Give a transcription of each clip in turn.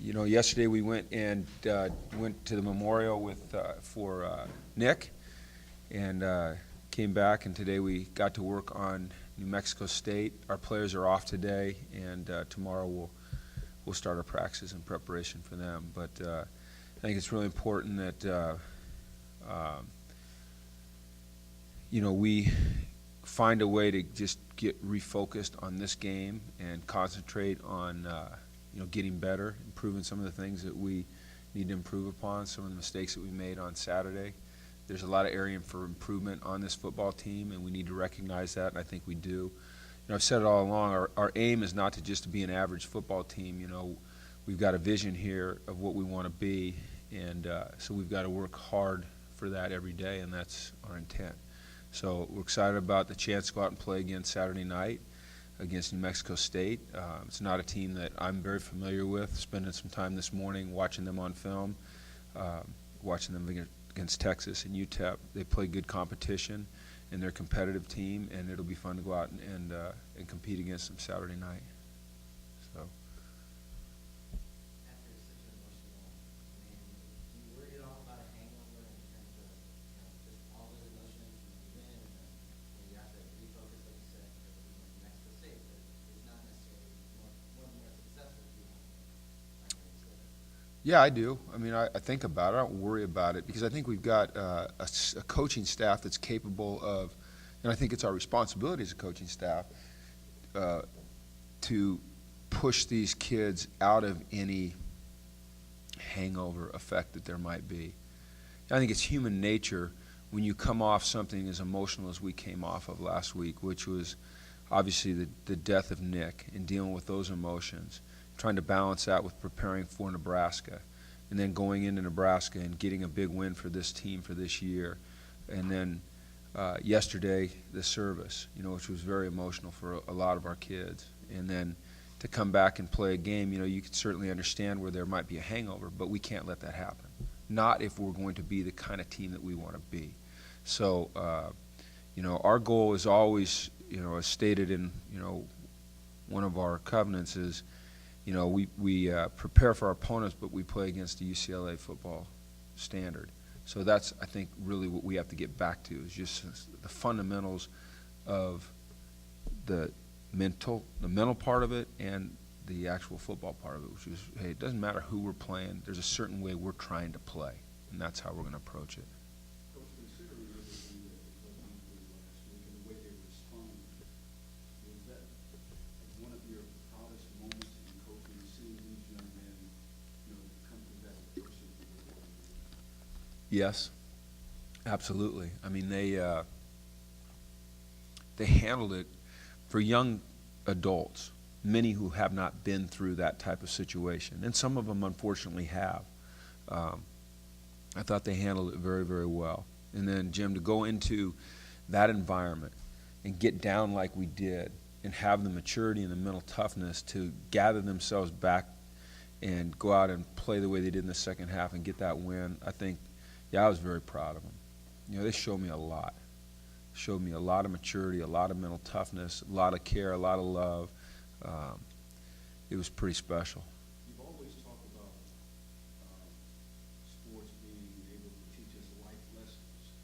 Yesterday we went to the memorial for Nick, and came back, and today we got to work on New Mexico State. Our players are off today, and tomorrow we'll start our practices in preparation for them. But I think it's really important that we find a way to just get refocused on this game and concentrate on getting better, improving some of the things that we need to improve upon, some of the mistakes that we made on Saturday. There's a lot of area for improvement on this football team, and we need to recognize that, and I think we do. I've said it all along, our aim is not to just be an average football team. We've got a vision here of what we want to be, and so we've got to work hard for that every day, and that's our intent. So we're excited about the chance to go out and play again Saturday night against New Mexico State. It's not a team that I'm very familiar with, spending some time this morning watching them on film, watching them against Texas and UTEP. They play good competition, and they're a competitive team, and it'll be fun to go out and compete against them Saturday night. So. After such an emotional game, do you worry at all about a hangover in terms of just all those emotions from the win, and then you have to refocus, like you said, for New Mexico State, but it's not necessarily one of the more successful teams. Yeah, I do. I think about it. I don't worry about it because I think we've got a coaching staff that's capable of, and I think it's our responsibility as a coaching staff to push these kids out of any hangover effect that there might be. I think it's human nature when you come off something as emotional as we came off of last week, which was obviously the death of Nick, and dealing with those emotions, trying to balance that with preparing for Nebraska, and then going into Nebraska and getting a big win for this team for this year. And then yesterday, the service, which was very emotional for a lot of our kids. And then to come back and play a game, you can certainly understand where there might be a hangover, but we can't let that happen. Not if we're going to be the kind of team that we want to be. So, our goal is always, as stated in, one of our covenants is, we prepare for our opponents, but we play against the UCLA football standard. So that's, I think, really what we have to get back to is just the fundamentals of the mental part of it and the actual football part of it, which is, hey, it doesn't matter who we're playing. There's a certain way we're trying to play, and that's how we're going to approach it. Coach, considering everything that went through last week and the way they responded, was that one of your proudest moments in coaching, seeing these young men, come through that adversity? Yes, absolutely. They handled it for young adults, many who have not been through that type of situation, and some of them unfortunately have. I thought they handled it very, very well. And then, Jim, to go into that environment and get down like we did and have the maturity and the mental toughness to gather themselves back and go out and play the way they did in the second half and get that win, I think, I was very proud of them. They showed me a lot. Showed me a lot of maturity, a lot of mental toughness, a lot of care, a lot of love. It was pretty special. You've always talked about sports being able to teach us life lessons.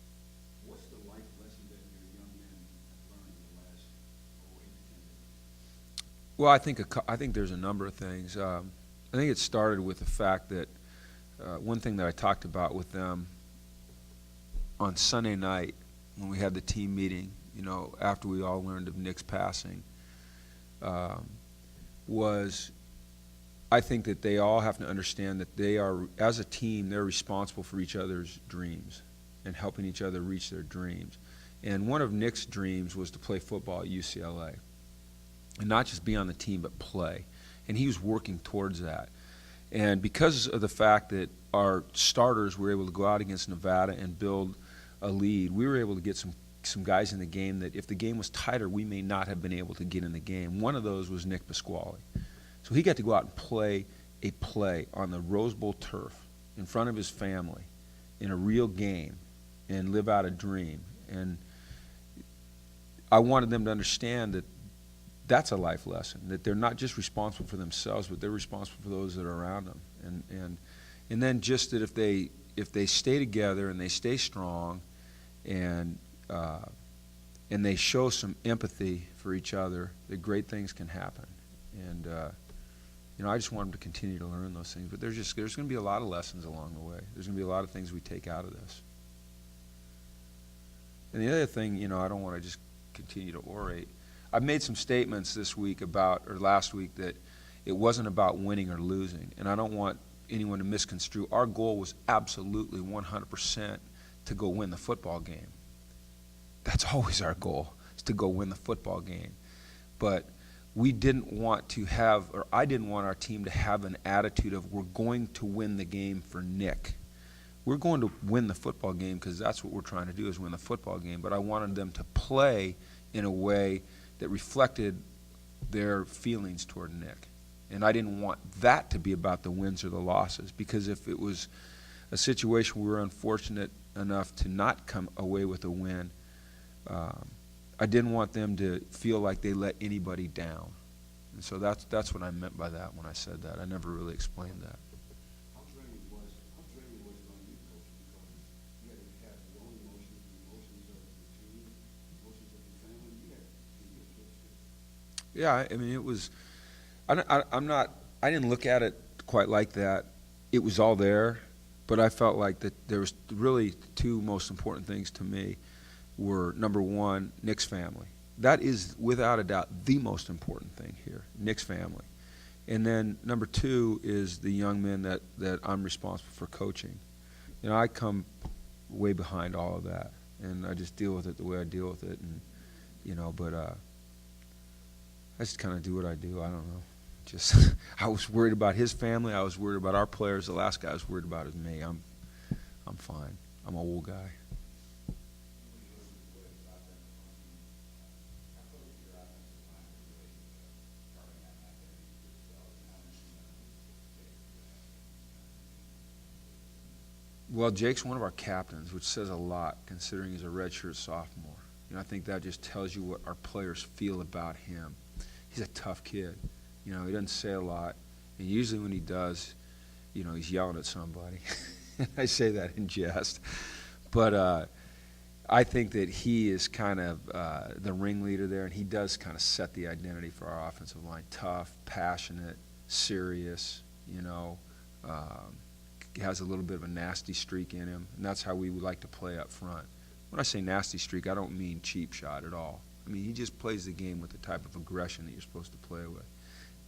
What's the life lesson that your young men have learned in the last 8 to 10 days? Well, I think there's a number of things. I think it started with the fact that one thing that I talked about with them on Sunday night when we had the team meeting, after we all learned of Nick's passing, was I think that they all have to understand that they are, as a team, they're responsible for each other's dreams and helping each other reach their dreams. And one of Nick's dreams was to play football at UCLA. And not just be on the team, but play. And he was working towards that. And because of the fact that our starters were able to go out against Nevada and build a lead, we were able to get some guys in the game that if the game was tighter, we may not have been able to get in the game. One of those was Nick Pasquale. So he got to go out and play a play on the Rose Bowl turf in front of his family in a real game and live out a dream. And I wanted them to understand that that's a life lesson, that they're not just responsible for themselves, but they're responsible for those that are around them. And then just that if they stay together and they stay strong and they show some empathy for each other, that great things can happen. And I just want them to continue to learn those things. But there's going to be a lot of lessons along the way. There's going to be a lot of things we take out of this. And the other thing, I don't want to just continue to orate. I've made some statements this week or last week, that it wasn't about winning or losing. And I don't want anyone to misconstrue. Our goal was absolutely 100% to go win the football game. That's always our goal, is to go win the football game. But we didn't want to have, or I didn't want our team to have an attitude of, we're going to win the game for Nick. We're going to win the football game because that's what we're trying to do, is win the football game. But I wanted them to play in a way that reflected their feelings toward Nick. And I didn't want that to be about the wins or the losses, because if it was a situation where we were unfortunate enough to not come away with a win, I didn't want them to feel like they let anybody down. And so that's what I meant by that when I said that. I never really explained that. How draining was it on you, Coach? Because you had to have your own emotions, the emotions of the team, emotions of your family. You had kids too. Yeah, I mean, it was. I didn't look at it quite like that. It was all there, but I felt like that there was really two most important things to me were, number one, Nick's family. That is, without a doubt, the most important thing here, Nick's family. And then number two is the young men that I'm responsible for coaching. I come way behind all of that, and I just deal with it the way I deal with it. And but I just kind of do what I do. I don't know. Just I was worried about his family. I was worried about our players. The last guy I was worried about is me. I'm fine. I'm an old guy. Well, Jake's one of our captains, which says a lot considering he's a redshirt sophomore. I think that just tells you what our players feel about him. He's a tough kid. He doesn't say a lot, and usually when he does, he's yelling at somebody. I say that in jest. But I think that he is kind of the ringleader there, and he does kind of set the identity for our offensive line. Tough, passionate, serious, has a little bit of a nasty streak in him, and that's how we would like to play up front. When I say nasty streak, I don't mean cheap shot at all. I mean, he just plays the game with the type of aggression that you're supposed to play with.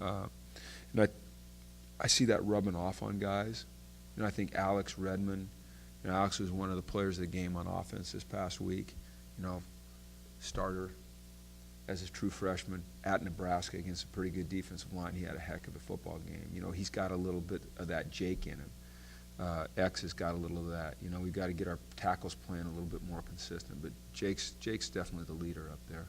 And I see that rubbing off on guys. I think Alex Redmond, Alex was one of the players of the game on offense this past week. Starter as a true freshman at Nebraska against a pretty good defensive line. He had a heck of a football game. He's got a little bit of that Jake in him. X has got a little of that. We've got to get our tackles playing a little bit more consistent. But Jake's definitely the leader up there.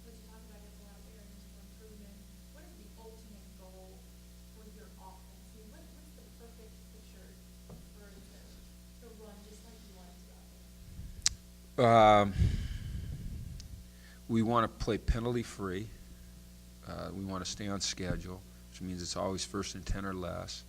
When you talk about there's a lot of areas for improvement, what is the ultimate goal for your offense? What's the perfect picture for it to run just like you want it to out there? We want to play penalty-free. We want to stay on schedule, which means it's always 1st and 10 or less.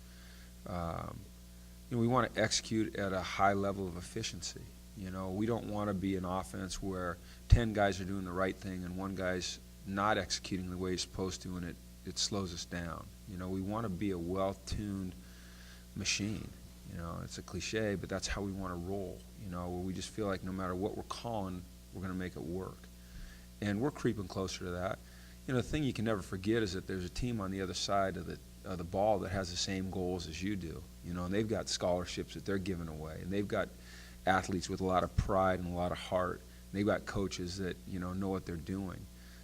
We want to execute at a high level of efficiency. We don't want to be an offense where 10 guys are doing the right thing and one guy's not executing the way he's supposed to, and it slows us down. We want to be a well-tuned machine. It's a cliche, but that's how we want to roll. Where we just feel like no matter what we're calling, we're going to make it work. And we're creeping closer to that. The thing you can never forget is that there's a team on the other side of the ball that has the same goals as you do, and they've got scholarships that they're giving away, and they've got athletes with a lot of pride and a lot of heart, and they've got coaches that know what they're doing.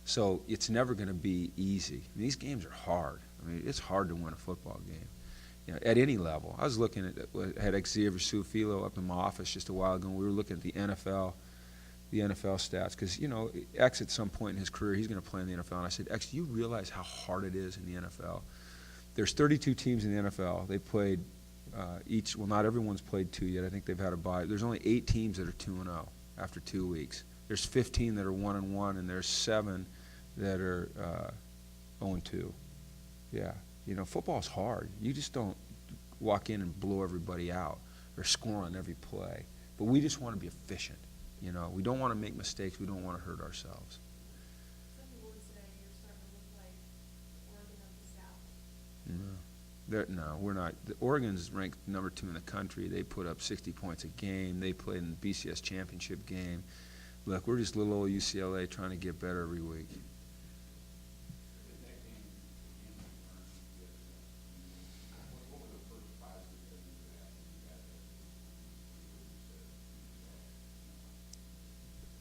So it's never going to be easy. These games are hard. It's hard to win a football game, at any level. I was looking at Xavier Suafilo up in my office just a while ago, and we were looking at the NFL stats, because X at some point in his career he's going to play in the NFL, and I said, X, do you realize how hard it is in the NFL? There's 32 teams in the NFL. They played not everyone's played 2 yet. I think they've had a bye. There's only 8 teams that are 2-0 after 2 weeks. There's 15 that are 1-1, and there's 7 that are 0-2. Yeah, you know, football's hard. You just don't walk in and blow everybody out or score on every play. But we just want to be efficient. You know, we don't want to make mistakes. We don't want to hurt ourselves. Some people would say you're starting to look like Oregon of the South. No. No, we're not. Oregon's ranked number 2 in the country. They put up 60 points a game. They played in the BCS championship game. Look, we're just little old UCLA trying to get better every week.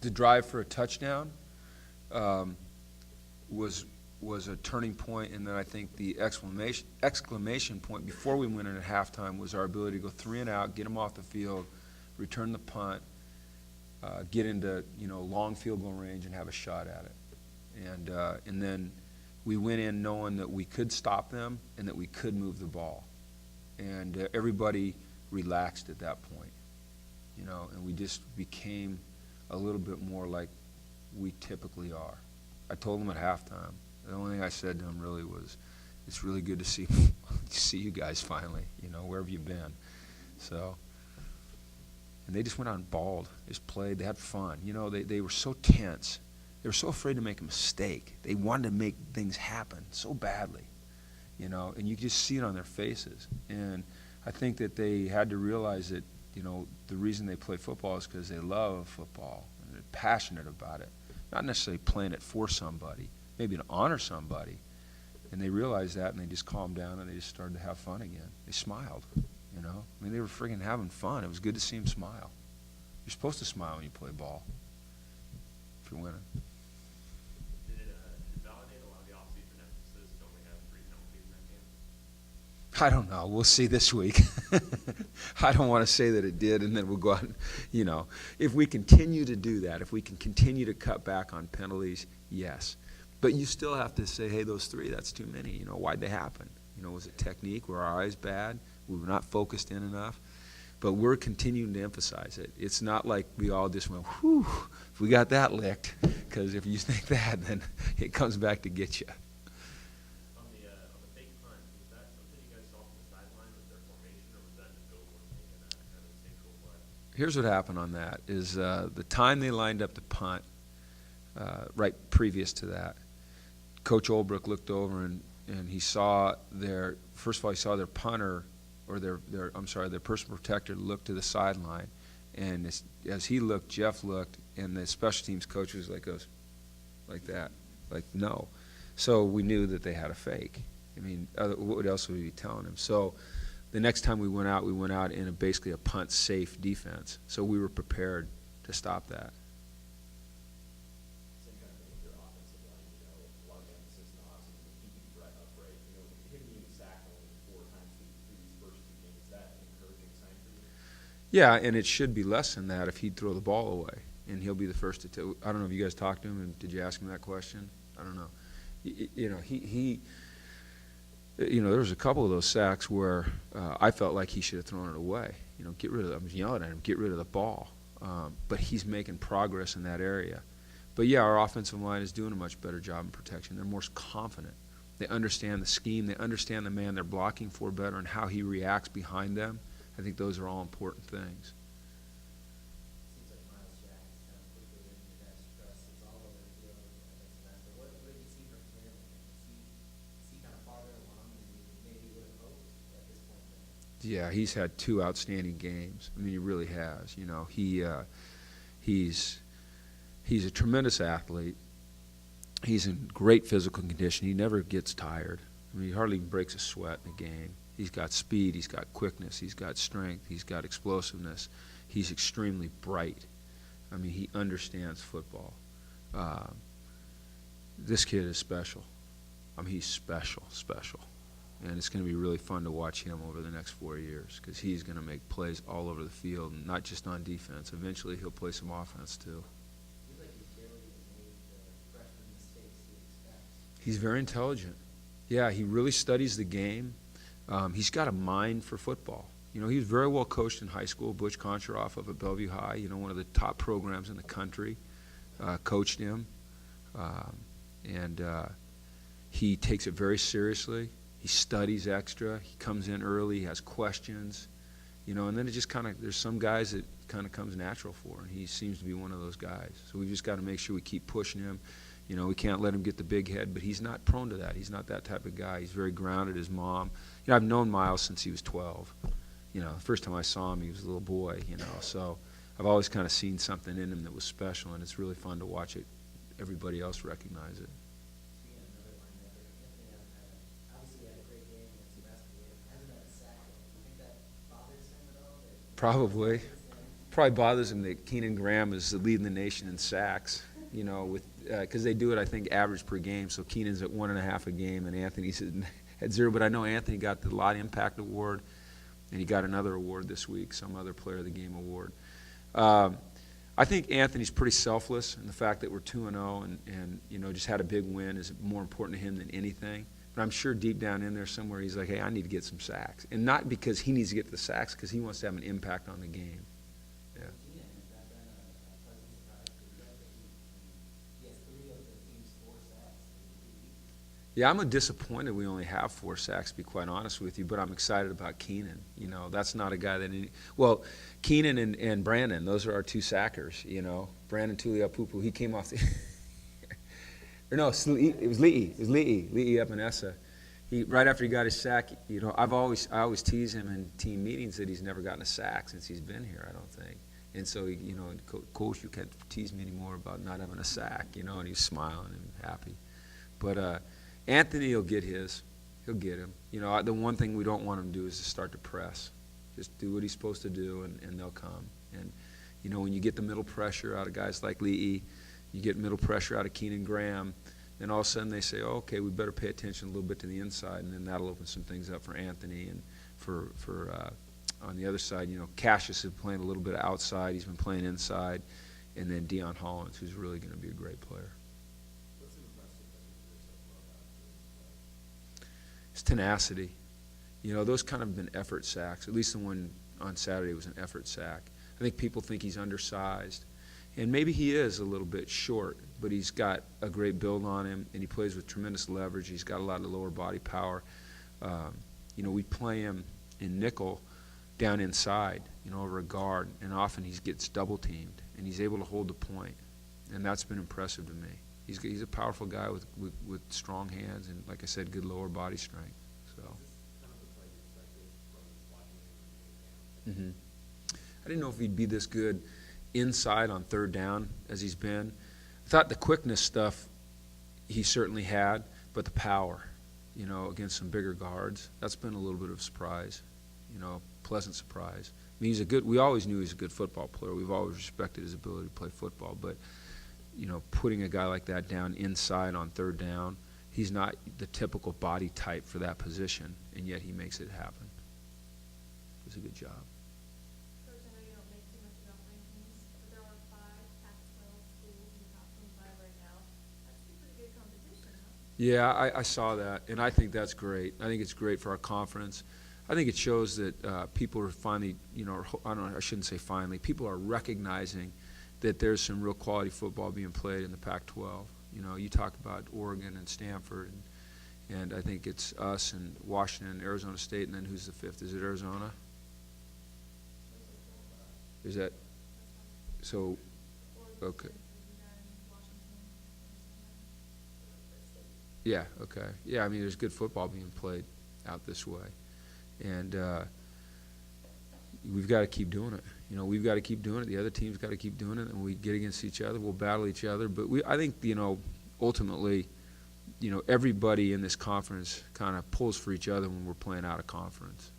The drive for a touchdown was a turning point, and then I think the exclamation point before we went in at halftime was our ability to go 3 and out, get them off the field, return the punt, get into long field goal range and have a shot at it, and then we went in knowing that we could stop them and that we could move the ball, and everybody relaxed at that point, and we just became a little bit more like we typically are. I told them at halftime. The only thing I said to them really was, "It's really good to see you guys finally. Where have you been?" So, and they just went out and balled. They just played. They had fun. They were so tense. They were so afraid to make a mistake. They wanted to make things happen so badly, and you could just see it on their faces. And I think that they had to realize that, the reason they play football is because they love football and they're passionate about it. Not necessarily playing it for somebody, maybe to honor somebody. And they realized that, and they just calmed down, and they just started to have fun again. They smiled, they were friggin' having fun. It was good to see them smile. You're supposed to smile when you play ball if you're winning. Did it validate a lot of the off-season emphasis to only have 3 penalties in that game? I don't know. We'll see this week. I don't want to say that it did, and then we'll go out and, if we continue to do that, if we can continue to cut back on penalties, yes. But you still have to say, hey, those 3, that's too many. Why'd they happen? Was it technique? Were our eyes bad? We were not focused in enough? But we're continuing to emphasize it. It's not like we all just went, whew, if we got that licked, because if you think that, then it comes back to get you. On the fake punt, was that something you guys saw from the sideline with their formation, or was that just Gilmore taking that kind of instinctual play? Here's what happened on that is the time they lined up the punt, right previous to that, Coach Olbrich looked over and he saw first of all, he saw their punter, or their personal protector look to the sideline. And as he looked, Jeff looked, and the special teams coach was goes like that, like, no. So we knew that they had a fake. What else would we be telling him? So the next time we went out in basically a punt-safe defense. So we were prepared to stop that. Same kind of thing with your offensive line, a lot of emphasis in the offseason of keeping Brett upright. Him being sacked only 4 times through these first 2 games, is that an encouraging sign for you? Yeah, and it should be less than that if he'd throw the ball away, and he'll be the first to tell. I don't know if you guys talked to him, and did you ask him that question? I don't know. There was a couple of those sacks where I felt like he should have thrown it away. I was yelling at him, get rid of the ball. But he's making progress in that area. But yeah, our offensive line is doing a much better job in protection. They're more confident. They understand the scheme. They understand the man they're blocking for better and how he reacts behind them. I think those are all important things. Seems like Miles Jack is kind of quickly winning your guys' trust. It's all over the field against semester. What did you see from him? Is he kind of farther along than you maybe would have hoped at this point? Yeah, he's had 2 outstanding games. He really has. He's a tremendous athlete. He's in great physical condition. He never gets tired. He hardly breaks a sweat in the game. He's got speed. He's got quickness. He's got strength. He's got explosiveness. He's extremely bright. He understands football. This kid is special. He's special. And it's going to be really fun to watch him over the next 4 years because he's going to make plays all over the field, and not just on defense. Eventually, he'll play some offense, too. Seems like he's barely even made the freshman mistakes he expects. He's very intelligent. Yeah, he really studies the game. He's got a mind for football. He was very well coached in high school. Butch Koncharoff up at Bellevue High, one of the top programs in the country, coached him. And he takes it very seriously. He studies extra. He comes in early. He has questions. And then it just kind of, there's some guys that kind of comes natural for, and he seems to be one of those guys. So we've just got to make sure we keep pushing him. We can't let him get the big head, but he's not prone to that. He's not that type of guy. He's very grounded. His mom, I've known Miles since he was 12. The first time I saw him, he was a little boy, So I've always kind of seen something in him that was special, and it's really fun to watch it. Everybody else recognize it. Being another linebacker, Anthony obviously had a great game against the basketball game. Hasn't had a sack yet. Do you think that bothers him at all? Probably. Probably bothers him that Keenan Graham is leading the nation in sacks, because they do it, I think, average per game. So Keenan's at 1.5 a game, and Anthony's at 0. But I know Anthony got the Lot Impact Award, and he got another award this week, some other Player of the Game award. I think Anthony's pretty selfless, and the fact that we're 2-0 and just had a big win is more important to him than anything. But I'm sure deep down in there somewhere he's like, hey, I need to get some sacks. And not because he needs to get the sacks, because he wants to have an impact on the game. Yeah. Keenan, has that been a pleasant surprise for you guys? He has 3 of the team's 4 sacks. Yeah, I'm disappointed we only have 4 sacks, to be quite honest with you, but I'm excited about Keenan. That's not a guy that Keenan and Brandon, those are our 2 sackers, Brandon Tuliaupupu, he came off the or no, it was Li'i up in Essa. Right after he got his sack, I always tease him in team meetings that he's never gotten a sack since he's been here, I don't think. And so, Coach, you can't tease me anymore about not having a sack, and he's smiling and happy. But Anthony will get his. He'll get him. The one thing we don't want him to do is to start to press. Just do what he's supposed to do, and they'll come. And, when you get the middle pressure out of guys like Li'i, you get middle pressure out of Keenan Graham, then all of a sudden they say, oh, okay, we better pay attention a little bit to the inside, and then that'll open some things up for Anthony. And for on the other side, Cassius is playing a little bit outside. He's been playing inside. And then Deion Hollins, who's really going to be a great player. His tenacity. Those kind of been effort sacks. At least the one on Saturday was an effort sack. I think people think he's undersized. And maybe he is a little bit short, but he's got a great build on him, and he plays with tremendous leverage. He's got a lot of lower body power. We play him in nickel down inside, over a guard, and often he gets double-teamed, and he's able to hold the point. And that's been impressive to me. He's a powerful guy with strong hands and, like I said, good lower body strength. So. Mm-hmm. I didn't know if he'd be this good inside on 3rd down as he's been. I thought the quickness stuff he certainly had, but the power, against some bigger guards, that's been a little bit of a surprise, pleasant surprise. I mean, we always knew he was a good football player. We've always respected his ability to play football, but putting a guy like that down inside on 3rd down, he's not the typical body type for that position, and yet he makes it happen. It was a good job. Coach, I know you don't make too much about rankings, but there are 5 Pac-12 schools in the top 25 right now. That's a pretty good competition, huh? Yeah, I saw that, and I think that's great. I think it's great for our conference. I think it shows that people are finally, I shouldn't say finally, people are recognizing that there's some real quality football being played in the Pac-12. You talk about Oregon and Stanford, and I think it's us and Washington, Arizona State, and then who's the 5th? Is it Arizona? Is that so? Okay. Yeah. Okay. Yeah. I mean, there's good football being played out this way, and we've got to keep doing it. We've got to keep doing it. The other team's got to keep doing it, and we get against each other. We'll battle each other. But I think, ultimately, everybody in this conference kind of pulls for each other when we're playing out of conference.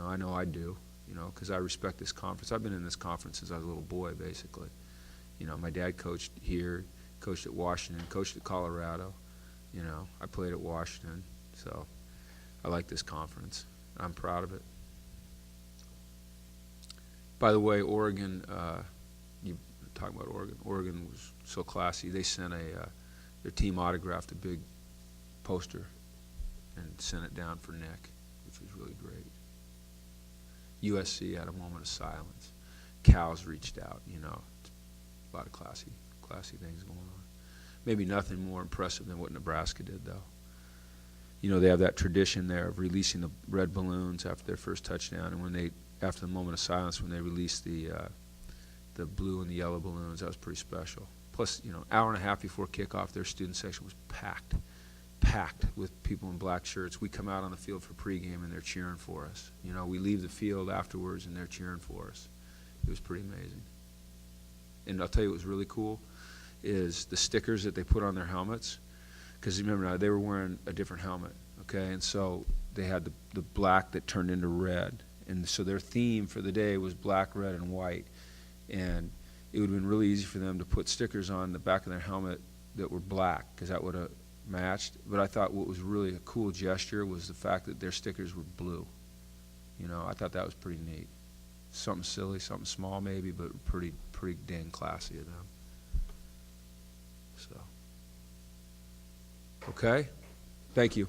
I know I do, because I respect this conference. I've been in this conference since I was a little boy, basically. My dad coached here, coached at Washington, coached at Colorado. I played at Washington. So I like this conference. I'm proud of it. By the way, Oregon, you talking about Oregon. Oregon was so classy. They sent their team autographed a big poster and sent it down for Nick, which was really great. USC had a moment of silence. Cows reached out, a lot of classy things going on. Maybe nothing more impressive than what Nebraska did, though. You know, they have that tradition there of releasing the red balloons after their first touchdown, and when they, after the moment of silence, when they released the blue and the yellow balloons, that was pretty special. Plus, you know, hour and a half before kickoff, their student section was packed with people in black shirts. We come out on the field for pregame, and they're cheering for us. You know, we leave the field afterwards, and they're cheering for us. It was pretty amazing. And I'll tell you what was really cool is the stickers that they put on their helmets. Because remember now, they were wearing a different helmet, okay? And so they had the black that turned into red. And so their theme for the day was black, red, and white. And it would have been really easy for them to put stickers on the back of their helmet that were black, because that would have matched. But I thought what was really a cool gesture was the fact that their stickers were blue. You know, I thought that was pretty neat. Something silly, something small maybe, but pretty dang classy of them. So, okay, thank you.